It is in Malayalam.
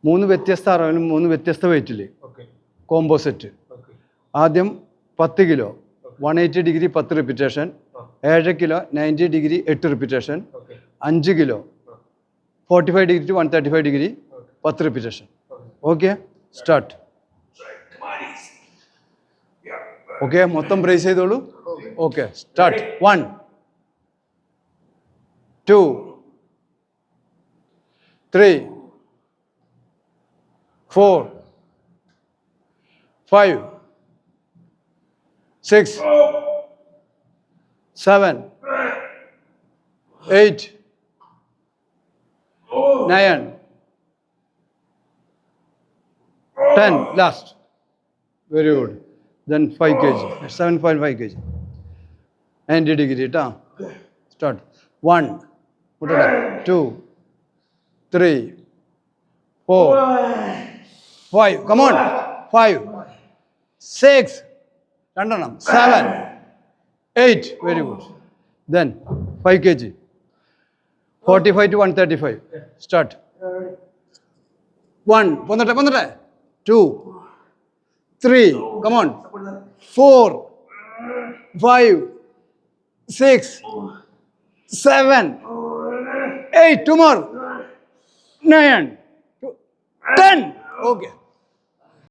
3 വ്യത്യസ്ത അറവിലും 3 വ്യത്യസ്ത വെയിറ്റിൽ കോംബോ സെറ്റ്. ആദ്യം 10 kilo 180 degree 10 repetition, 7 kilo 90 degree 8 repetition, 5 kilo 45 degree to 135 degree 10 repetition. Okay, start. Okay, മൊത്തം ബ്രേസ് ചെയ്തോളൂ. Okay, start. 1 2 3 4 5 6 7 8 9 10. Last. Very good. Then 5 kg. 7.5 kg. 90 degree. Start. 1 2 3 4 5. Come on. 5 6 7 8. Very good. Then 5 kg. 45 to 135. Start. 1 2 3. Come on. 4 5 6 7 8. 2 more. 9 10. Okay.